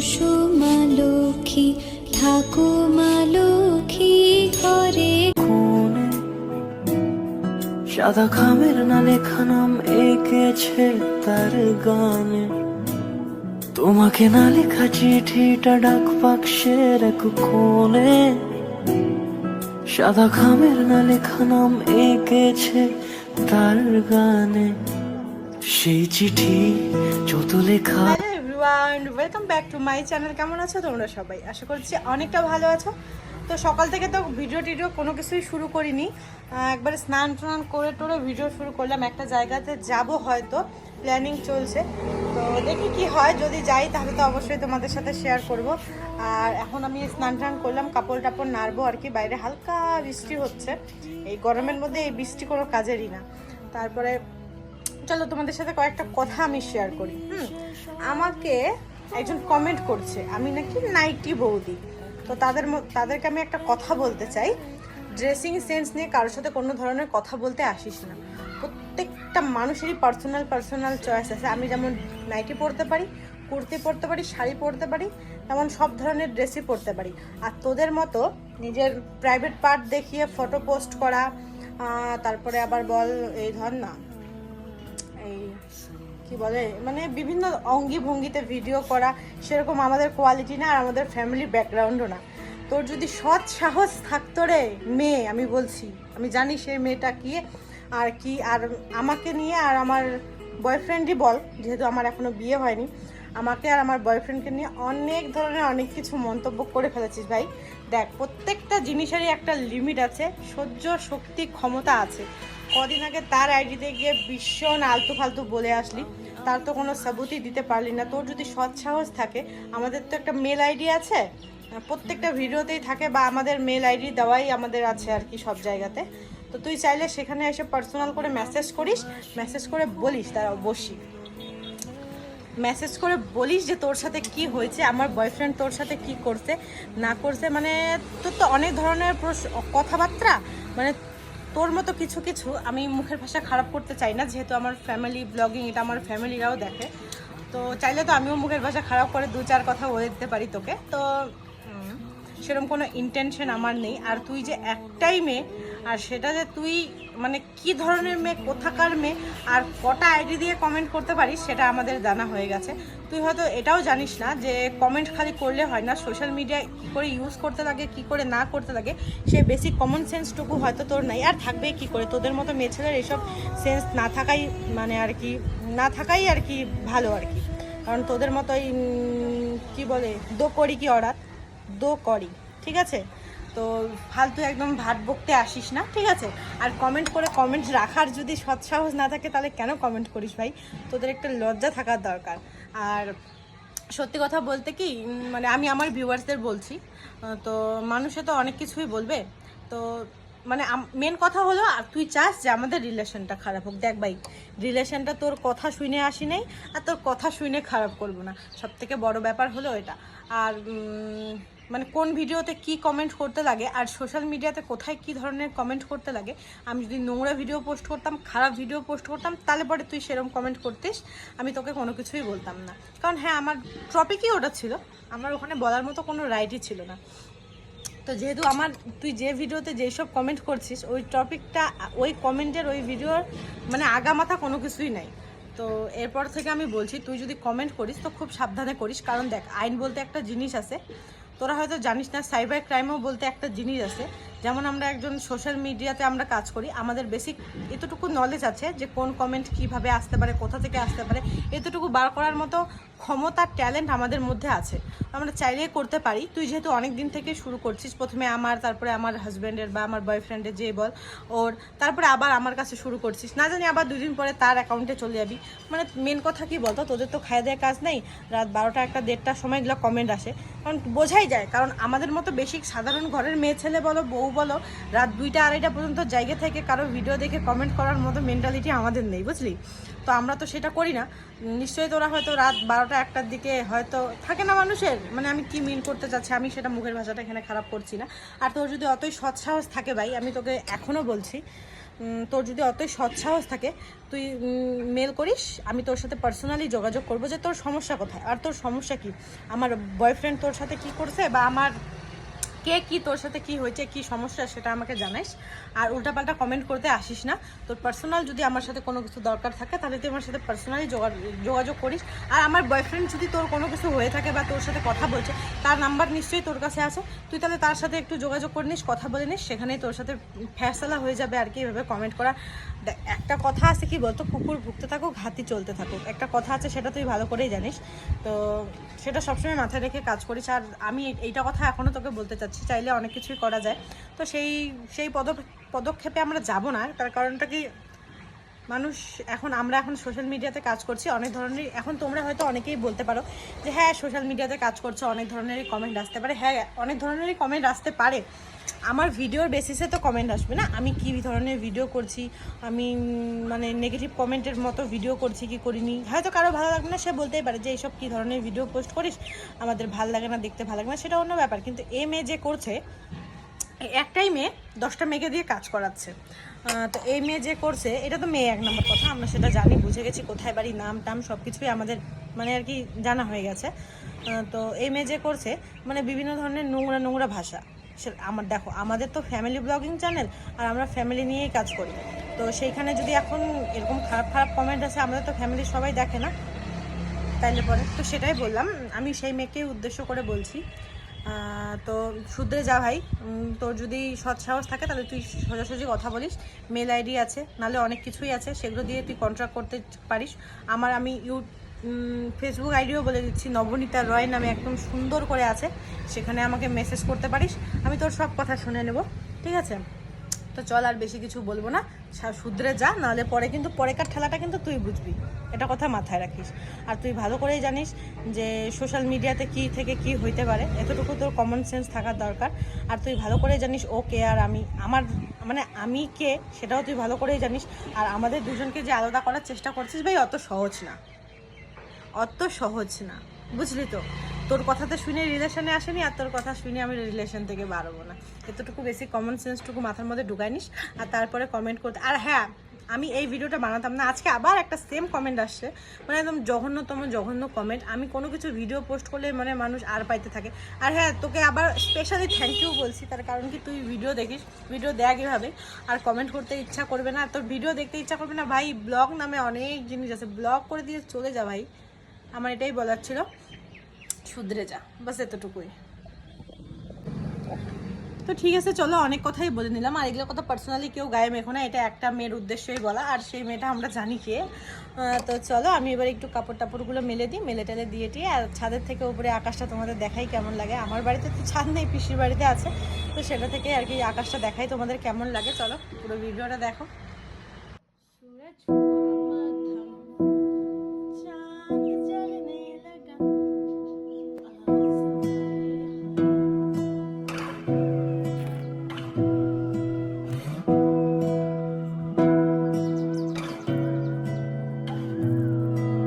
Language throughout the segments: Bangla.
কুসুমা লক্ষ্মী ঠাকুমা লক্ষ্মী ঘরে কোণে সাদা খামের না লেখা নাম এঁকেছে তার গানে, তোমাকে না লেখা চিঠিটা ডাক বাক্সের এক কোণে, সাদা খামের না লেখা নাম এঁকেছে তার গানে, সেই চিঠি যত লেখা। Hello everyone, welcome back to my channel. কেমন আছো তোমরা সবাই? আশা করছি অনেকটা ভালো আছো। তো সকাল থেকে তো ভিডিও কোনো কিছুই শুরু করিনি, একবারে স্নান টান করে টোরে ভিডিও শুরু করলাম। একটা জায়গাতে যাব, হয়তো প্ল্যানিং চলছে, তো দেখি কি হয়। যদি যাই তাহলে তো অবশ্যই তোমাদের সাথে শেয়ার করব। আর এখন আমি স্নান টান করলাম, কাপড় টাপড় নাড়বো আর কি। বাইরে হালকা বৃষ্টি হচ্ছে, এই গরমের মধ্যে এই বৃষ্টি কোনো কাজেরই না। তারপরে চলো তোমাদের সাথে কয়েকটা কথা আমি শেয়ার করি। আমাকে একজন কমেন্ট করছে আমি নাকি নাইটি বৌদি। তো তাদেরকে আমি একটা কথা বলতে চাই, ড্রেসিং সেন্স নিয়ে কারোর সাথে কোনো ধরনের কথা বলতে আসিস না। প্রত্যেকটা মানুষেরই পার্সোনাল চয়েস আছে। আমি যেমন নাইটি পরতে পারি, কুর্তি পরতে পারি, শাড়ি পরতে পারি, তেমন সব ধরনের ড্রেসই পরতে পারি। আর তোদের মতো নিজের প্রাইভেট পার্ট দেখিয়ে ফটো পোস্ট করা, তারপরে আবার বল এই ধর না এই কি বলে মানে বিভিন্ন অঙ্গি ভঙ্গিতে ভিডিও করা, সেরকম আমাদের কোয়ালিটি না, আর আমাদের ফ্যামিলির ব্যাকগ্রাউন্ডও না। তোর যদি সৎ সাহস থাকতো রে মেয়ে, আমি বলছি, আমি জানি সেই মেয়েটা কি আর কি। আর আমাকে নিয়ে আর আমার বয়ফ্রেন্ডই বল, যেহেতু আমার এখনো বিয়ে হয়নি, আমাকে আর আমার বয়ফ্রেন্ডকে নিয়ে অনেক ধরনের অনেক কিছু মন্তব্য করে ফেলেছিস ভাই। দেখ, প্রত্যেকটা জিনিসেরই একটা লিমিট আছে, সহ্য শক্তি ক্ষমতা আছে। কদিন আগে তার আইডিতে গিয়ে ভীষণ আলতু ফালতু বলে আসলি, তার তো কোনো সাবুতই দিতে পারলি না। তোর যদি সৎ সাহস থাকে, আমাদের তো একটা মেল আইডি আছে, প্রত্যেকটা ভিডিওতেই থাকে, বা আমাদের মেল আইডি দেওয়াই আমাদের আছে আর কি সব জায়গাতে। তো তুই চাইলে সেখানে এসে পার্সোনাল করে মেসেজ করিস, মেসেজ করে বলিস, তারা বসি মেসেজ করে বলিস যে তোর সাথে কি হয়েছে, আমার বয়ফ্রেন্ড তোর সাথে কি করছে না করছে। মানে তোর তো অনেক ধরনের কথাবার্তা, মানে তোর মতো কিছু কিছু, আমি মুখের ভাষা খারাপ করতে চাই না, যেহেতু আমার ফ্যামিলি ব্লগিং, এটা আমার ফ্যামিলিরাও দেখে। তো চাইলে তো আমিও মুখের ভাষা খারাপ করে দু চার কথা বলে দিতে পারি তোকে। তো সেরকম কোনো ইন্টেনশন আমার নেই। আর তুই যে একটাই মেয়ে, আর সেটা যে তুই মানে কি ধরনের মেয়ে, কোথাকার মেয়ে, আর কটা আইডি দিয়ে কমেন্ট করতে পারিস, সেটা আমাদের জানা হয়ে গেছে। তুই হয়তো এটাও জানিস না যে কমেন্ট খালি করলে হয় না, সোশ্যাল মিডিয়ায় কী করে ইউজ করতে লাগে, কী করে না করতে লাগে, সে বেসিক কমন সেন্সটুকু হয়তো তোর নাই। আর থাকবে কি করে, তোদের মতো মেয়ে ছেলের এইসব সেন্স না থাকাই মানে আর কি, না থাকাই আর কি ভালো আর কি। কারণ তোদের মতোই কি বলে, দো করি কি অরাত দো করি, ঠিক আছে? তো ফালতু একদম ভাট বকতে আসিস না, ঠিক আছে? আর কমেন্ট করে কমেন্ট রাখার যদি সৎসাহস না থাকে, তাহলে কেন কমেন্ট করিস ভাই? তোদের একটা লজ্জা থাকার দরকার। আর সত্যি কথা বলতে কি, মানে আমি আমার ভিউয়ার্সদের বলছি, তো মানুষে তো অনেক কিছুই বলবে। তো মানে মেন কথা হলো, আর তুই চাস যে আমাদের রিলেশনটা খারাপ হোক। দেখ ভাই, রিলেশনটা তোর কথা শুনে আসি নাই, আর তোর কথা শুনে খারাপ করবো না, সব থেকে বড় ব্যাপার হলো এটা। আর মানে কোন ভিডিওতে কি কমেন্ট করতে লাগে, আর সোশ্যাল মিডিয়াতে কোথায় কি ধরনের কমেন্ট করতে লাগে, আমি যদি নোংরা ভিডিও পোস্ট করতাম, খারাপ ভিডিও পোস্ট করতাম, তাহলে পরে তুই সেরকম কমেন্ট করতিস, আমি তোকে কোনো কিছুই বলতাম না। কারণ হ্যাঁ, আমার টপিকই ওটা ছিল, আমার ওখানে বলার মতো কোনো রাইটই ছিল না। তো যেহেতু আমার, তুই যে ভিডিওতে যেসব কমেন্ট করছিস, ওই টপিকটা, ওই কমেন্টের, ওই ভিডিওর মানে আগামাথা কোনো কিছুই নাই। তো এরপর থেকে আমি বলছি, তুই যদি কমেন্ট করিস তো খুব সাবধানে করিস। কারণ দেখ, আইন বলতে একটা জিনিস আছে, তোরা হয়তো জানিস না, সাইবার ক্রাইমও বলতে একটা জিনিস আছে। যেমন আমরা একজন সোশ্যাল মিডিয়াতে আমরা কাজ করি, আমাদের বেসিক এতটুকু নলেজ আছে যে কোন কমেন্ট কিভাবে আসতে পারে, কোথা থেকে আসতে পারে, এতটুকু বার করার মতো ক্ষমতা, ট্যালেন্ট আমাদের মধ্যে আছে, আমরা চাইলেই করতে পারি। তুই যেহেতু অনেক দিন থেকে শুরু করছিস, প্রথমে আমার, তারপরে আমার হাজব্যান্ডের বা আমার বয়ফ্রেন্ডের, যে বল ওর, তারপরে আবার আমার কাছে শুরু করছিস, না জানি আবার 2 দিন পরে তার অ্যাকাউন্টে চলে যাবি। মানে মেন কথা কি বলতো, তোদের তো খায় দেয় কাজ নেই, রাত 12টা 1টা 1:30টার সময় এগুলো কমেন্ট আসে, কারণ বোঝাই যায়। কারণ আমাদের মতো বেসিক সাধারণ ঘরের মেয়ে ছেলে বলো, বউ বলো, রাত 2টা 2:30টা পর্যন্ত জায়গা থেকে কারো ভিডিও দেখে কমেন্ট করার মতো মেন্টালিটি আমাদের নেই, বুঝলি? তো আমরা তো সেটা করি না। নিশ্চয়ই তোরা হয়তো রাত 12টা 1টার দিকে হয়তো থাকে না মানুষের, মানে আমি কি মিন করতে চাচ্ছি, আমি সেটা মুখের ভাষাটা এখানে খারাপ করছি না। আর তোর যদি অতই সৎসাহস থাকে ভাই, আমি তোকে এখনও বলছি, তোর যদি অতই সৎসাহস থাকে তুই মেল করিস, আমি তোর সাথে পার্সোনালি যোগাযোগ করবো যে তোর সমস্যা কোথায়, আর তোর সমস্যা কি, আমার বয়ফ্রেন্ড তোর সাথে কি করছে বা আমার কে কি তোর সাথে কি হয়েছে, কি সমস্যা সেটা আমাকে জানাইস। আর উল্টাপাল্টা কমেন্ট করতে আসিস না। তোর পার্সোনাল যদি আমার সাথে কোনো কিছু দরকার থাকে তাহলে তুই আমার সাথে পার্সোনালি যোগাযোগ করিস। আর আমার বয়ফ্রেন্ড যদি তোর কোনো কিছু হয়ে থাকে বা তোর সাথে কথা বলছে, তার নাম্বার নিশ্চয়ই তোর কাছে আছে, তুই তাহলে তার সাথে একটু যোগাযোগ করে নিস, কথা বলে নিস, সেখানেই তোর সাথে ফ্যাসলা হয়ে যাবে আর কি। এভাবে কমেন্ট করা, একটা কথা আছে কি বলতো, কুকুর ভুগতে থাকুক হাতি চলতে থাকুক, একটা কথা আছে, সেটা তুই ভালো করেই জানিস। তো সেটা সবসময় মাথায় রেখে কাজ করিস। আর আমি এইটা কথা এখনও তোকে বলতে চাচ্ছি, চাইলে অনেক কিছুই করা যায়। তো সেই পদক্ষেপে আমরা যাব না। তার কারণটা কি, আমরা এখন সোশ্যাল মিডিয়াতে কাজ করছি, অনেক ধরনের, এখন তোমরা হয়তো অনেকেই বলতে পারো যে হ্যাঁ সোশ্যাল মিডিয়াতে কাজ করছো, অনেক ধরনেরই কমেন্ট আসতে পারে। হ্যাঁ, অনেক ধরনেরই কমেন্ট আসতে পারে, আমার ভিডিওর বেসিসে তো কমেন্ট আসবে না। আমি কী ধরনের ভিডিও করছি, আমি মানে নেগেটিভ কমেন্টের মতো ভিডিও করছি কি করিনি, হয়তো কারো ভালো লাগবে না, সে বলতেই পারে যে এইসব কী ধরনের ভিডিও পোস্ট করিস, আমাদের ভালো লাগে না, দেখতে ভালো লাগে না, সেটা অন্য ব্যাপার। কিন্তু এ মেয়ে যে করছে, একটাই মেয়ে 10টা মেয়েকে দিয়ে কাজ করাচ্ছে। তো এই মেয়ে যে করছে, এটা তো মেয়ে এক নম্বর কথা, আমরা সেটা জানি, বুঝে গেছি, কোথায় বাড়ি, নাম টাম সব কিছুই আমাদের মানে আর কি জানা হয়ে গেছে। তো এই মেয়ে যে করছে মানে বিভিন্ন ধরনের নোংরা নোংরা ভাষা, আমার দেখো, আমাদের তো ফ্যামিলি ব্লগিং চ্যানেল, আর আমরা ফ্যামিলি নিয়েই কাজ করি। তো সেইখানে যদি এখন এরকম খারাপ খারাপ কমেন্ট আসে, আমাদের তো ফ্যামিলি সবাই দেখে না, তাইলে পরে তো সেটাই বললাম, আমি সেই মেয়েকেই উদ্দেশ্য করে বলছি। তো শুধরে যা ভাই, তোর যদি সৎসাহস থাকে তাহলে তুই সোজাসুজি কথা বলিস, মেল আইডি আছে, নাহলে অনেক কিছুই আছে, সেগুলো দিয়ে তুই কন্ট্রাক্ট করতে পারিস। আমি ফেসবুক আইডিও বলে দিচ্ছি, নবনীতা রয় নামে একদম সুন্দর করে আছে, সেখানে আমাকে মেসেজ করতে পারিস, আমি তোর সব কথা শুনে নেব, ঠিক আছে? তো চল, আর বেশি কিছু বলবো না, শুধরে যা, নাহলে পরে কিন্তু পরেকার ঠেলাটা কিন্তু তুই বুঝবি, এটা কথা মাথায় রাখিস। আর তুই ভালো করেই জানিস যে সোশ্যাল মিডিয়াতে কী থেকে কী হইতে পারে, এতটুকু তোর কমন সেন্স থাকার দরকার। আর তুই ভালো করেই জানিস ও কে আর আমি কে, সেটাও তুই ভালো করেই জানিস। আর আমাদের দুজনকে যে আলাদা করার চেষ্টা করছিস ভাই, অত সহজ না, বুঝলি তো? তোর কথাতে শুনে রিলেশনে আসেনি, আর তোর কথা শুনে আমি রিলেশন থেকে বাড়বো না, এতটুকু বেশি কমন সেন্সটুকু মাথার মধ্যে ঢুকাই নিস। আর তারপরে কমেন্ট করতে, আর হ্যাঁ, আমি এই ভিডিওটা বানাতাম না, আজকে আবার একটা সেম কমেন্ট আসছে, মানে একদম জঘন্য কমেন্ট। আমি কোনো কিছু ভিডিও পোস্ট করলে মানে মানুষ আর পাইতে থাকে। আর হ্যাঁ, তোকে আবার স্পেশালি থ্যাংক ইউ বলছি, তার কারণ কি, তুই ভিডিও দেখিস, ভিডিও দেখ এভাবে, আর কমেন্ট করতে ইচ্ছা করবে না, তোর ভিডিও দেখতে ইচ্ছা করবে না ভাই। ব্লগ নামে অনেক জিনিস আছে, ব্লগ করে দিয়ে চলে যা ভাই, আমার এটাই বলার ছিল, শুধরে যা, বাস এতটুকুই। তো ঠিক আছে, চলো, অনেক কথাই বলে নিলাম, আর এগুলো কথা পার্সোনালি কেউ গায়ে মেখো না, এটা একটা মেয়ের উদ্দেশ্যই বলা, আর সেই মেয়েটা আমরা জানি কে। তো চলো, আমি এবার একটু কাপড় টাপড়গুলো মেলে টেলে দিয়ে আর ছাদের থেকে উপরে আকাশটা তোমাদের দেখাই কেমন লাগে। আমার বাড়িতে তো ছাদ নেই, পিসির বাড়িতে আছে, তো সেটা থেকে আর কি আকাশটা দেখাই তোমাদের কেমন লাগে। চলো পুরো ভিডিওটা দেখো।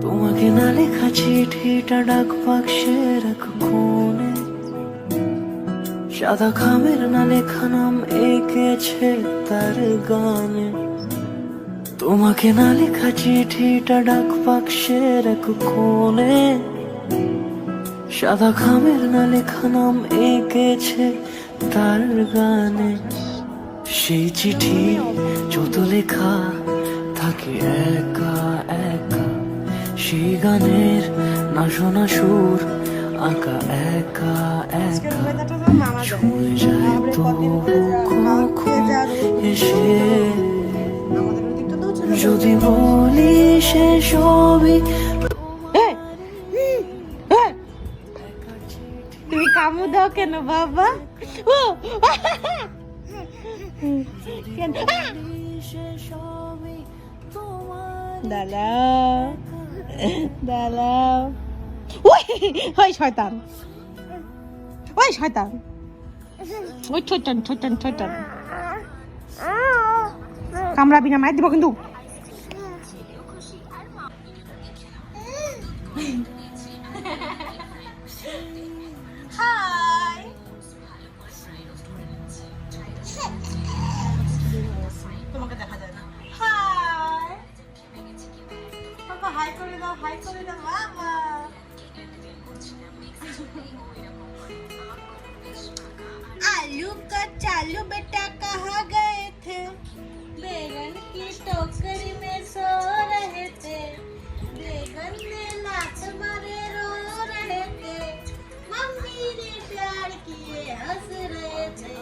তোমাকে না লেখা চিঠিটা ডাক বাক্সের এক কোণে, সাদা খামের না লেখা নাম এঁকেছে তার গানে। তোমাকে না লেখা চিঠিটা ডাক বাক্সের এক কোণে, সাদা খামের না লেখা নাম এঁকেছে তার গানে। সেই চিঠি যত লেখা থাকে একা একা, সেই গানের না শোনা সুর আঁকা একা একা, ছুঁয়ে যায় তো কখন এসে। যদি বলি সে সবই, তুমি কামু দাও কেন বাবা? দাঁড়াও, ওই শয়তান, ওই ছোটন কামড়াবি না, মায়ের দিব কিন্তু। তোমাকে দেখা आलू का चालू बेटा कहाँ गए थे बैगन की टोकरी में सो रहे थे बैगन ने लात मारे रो रहे थे मम्मी ने प्यार किए हंस रहे थे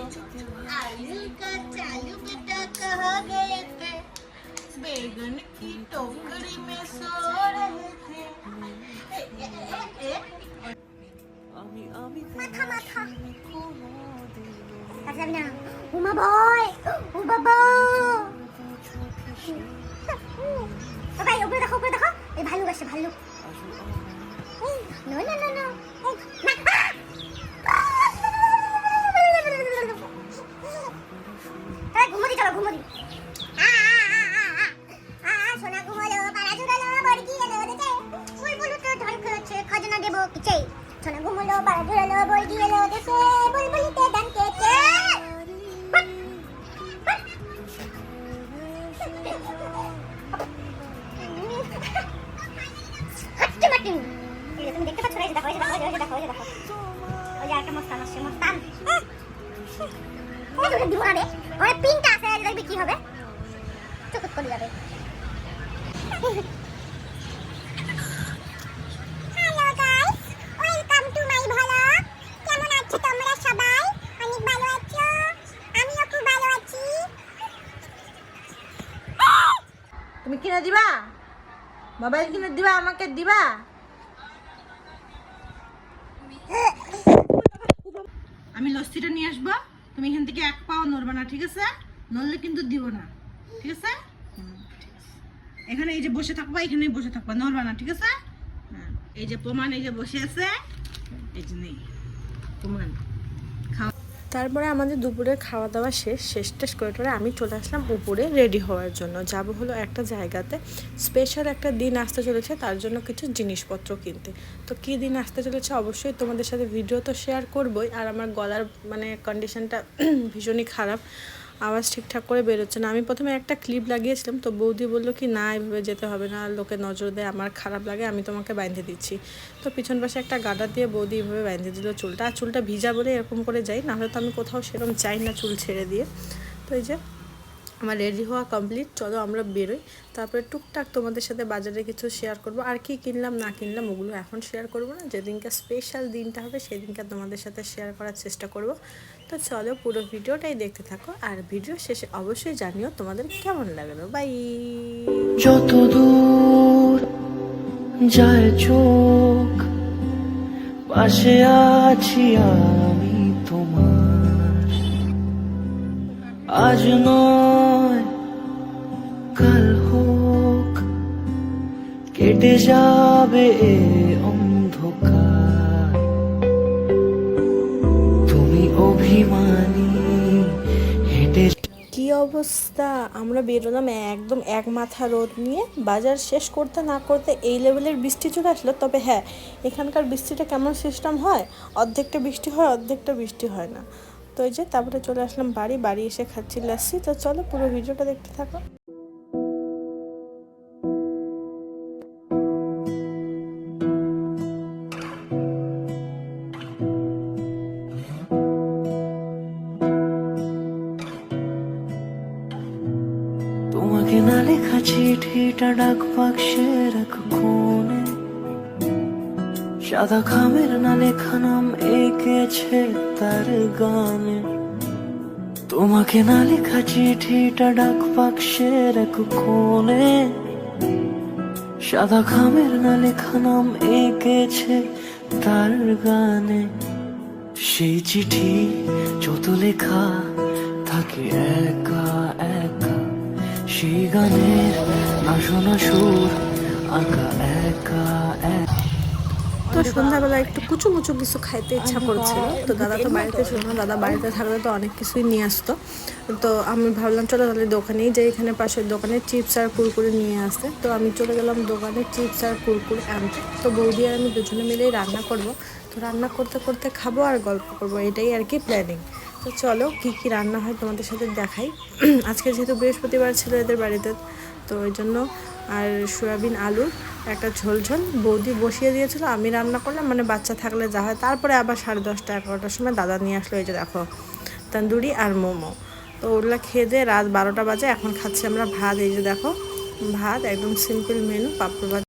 आलू का चालू बेटा कहाँ गए थे बैगन की टोकरी में सो रहे थे মাথা মাথা আর যাবি না উমা বয় ও বাবা ভাই উপরে দেখো এই ভালুক আসে ভালুক নো নো নো নো ঘুমোদি চলো ঘুমোদি সোনা ঘুমোলো পাড়া জুড়ালো বড়কি এলো দেখে বুলবুল তো ঢল খেয়েছে খাজনা দেবো কিচে সোনা ঘুমোলো পাড়া জুড়ালো বড়কি এলো দেখে বুলবুলিতে গান কেছে হাঁটতে মাটি তুমি দেখতে পাচ্ছ না দেখো ওই যে একটা মস্তান আসছে মস্তান ওই দূরে দিব না রে ওই পিনটা আছে দেখবি কি হবে চকুত করে যাবে hello guys welcome to my vlog কেমন আছো তোমরা সবাই অনেক ভালো আছো আমিও খুব ভালো আছি তুমি কিনে দিবা মোবাইল কিনে দিবা আমাকে দিবা আমি লস্যিটা নিয়ে আসবো তুমি এখান থেকে এক পাও নড়বা না ঠিক আছে নড়লে কিন্তু দিব না ঠিক আছে এখানে এই যে বসে থাকবা এখানেই বসে থাকবা নড়বা না ঠিক আছে এই যে প্রমাণ এই যে বসে আছে এই যে নেই প্রমাণ তারপরে আমাদের দুপুরের খাওয়া দাওয়া শেষ করে টোরে আমি চলে আসলাম উপরে রেডি হওয়ার জন্য যাব হলো একটা জায়গাতে স্পেশাল একটা দিন আসতে চলেছে তার জন্য কিছু জিনিসপত্র কিনতে তো কী দিন আসতে চলেছে অবশ্যই তোমাদের সাথে ভিডিও তো শেয়ার করবই আর আমার গলার মানে কন্ডিশনটা ভীষণই খারাপ আওয়াজ ঠিকঠাক করে বেরোচ্ছে না আমি প্রথমে একটা ক্লিপ লাগিয়েছিলাম তো বৌদি বললো কি না এভাবে যেতে হবে না লোকে নজর দেয় আমার খারাপ লাগে আমি তোমাকে বেঁধে দিচ্ছি তো পিছন পাশে একটা গাডার দিয়ে বৌদি এভাবে বেঁধে দিল চুলটা আর চুলটা ভিজা বলে এরকম করে যাই নাহলে তো আমি কোথাও সেরকম চাই না চুল ছেড়ে দিয়ে তো এই যে আমার রেডি হওয়া কমপ্লিট চলো আমরা বেরোই তারপরে টুকটাক তোমাদের সাথে বাজারে কিছু শেয়ার করব আর কি কিনলাম না কিনলাম ওগুলো এখন শেয়ার করব না যেদিনকে স্পেশাল দিনটা হবে সেদিনকে তোমাদের সাথে শেয়ার করার চেষ্টা করব তো চলো পুরো ভিডিওটাই দেখতে থাকো আর ভিডিও শেষে অবশ্যই জানিও তোমাদের কেমন লাগলো বাই যত দূর যায় চোখ পাশে আছি আমি তোমার আজ নয় কাল হোক কেটে যাবে এ অন্ধকার তুমি অভিমানী হেঁটে কি অবস্থা আমরা বেরোলাম একদম এক মাথা রোদ নিয়ে বাজার শেষ করতে না করতে এই লেভেলের বৃষ্টি চলে আসলো তবে হ্যাঁ এখানকার বৃষ্টিটা কেমন সিস্টেম হয় অর্ধেকটা বৃষ্টি হয় অর্ধেকটা বৃষ্টি হয় না তো এই যে তারপরে চলে আসলাম বাড়ি এসে খাচ্ছি লাসি তো চলো পুরো ভিডিওটা দেখতে থাকো তোমাকে না লেখা চিঠিটা ডাক বাক্সের এক কোণে সাদা খামের না লেখা নাম এঁকেছে তার গানে তোমাকে না লেখা চিঠিটা ডাক বাক্সের এক কোণে সাদা খামের না লেখা নাম এঁকেছে তার গানে সেই চিঠি যত লেখা থাকে একা একা সেই গানের না শোনা সুর আঁকা একা একা তো সন্ধ্যাবেলা একটু কুচু কিছু খাইতে ইচ্ছা করছিল তো দাদা তো বাড়িতে ছিল না দাদা বাড়িতে থাকলে তো অনেক কিছুই নিয়ে আসতো তো আমি ভাবলাম চলো তাহলে দোকানেই যাই এখানে পাশের দোকানে চিপস আর কুরকুরে নিয়ে আসতে তো আমি চলে গেলাম দোকানে চিপস আর কুরকুরে আনতে তো বৌদি আর আমি দুজনে মিলেই রান্না করব তো রান্না করতে করতে খাবো আর গল্প করবো এটাই আর কি প্ল্যানিং তো চলো কী কী রান্না হয় তোমাদের সাথে দেখাই আজকে যেহেতু বৃহস্পতিবার ছিল এদের বাড়িতে তো ওই জন্য আর সয়াবিন আলুর একটা ঝোল বৌদি বসিয়ে দিয়েছিল আমি রান্না করলাম মানে বাচ্চা থাকলে যা হয় তারপরে আবার 10:30 11টার সময় দাদা নিয়ে আসলো এই যে দেখো তন্দুরি আর মোমো। তো ওগুলো খেয়ে দিয়ে রাত 12টা বাজে, এখন খাচ্ছি আমরা ভাত। এই যে দেখো ভাত, একদম সিম্পল মেনু, পাঁপড় ভাজা।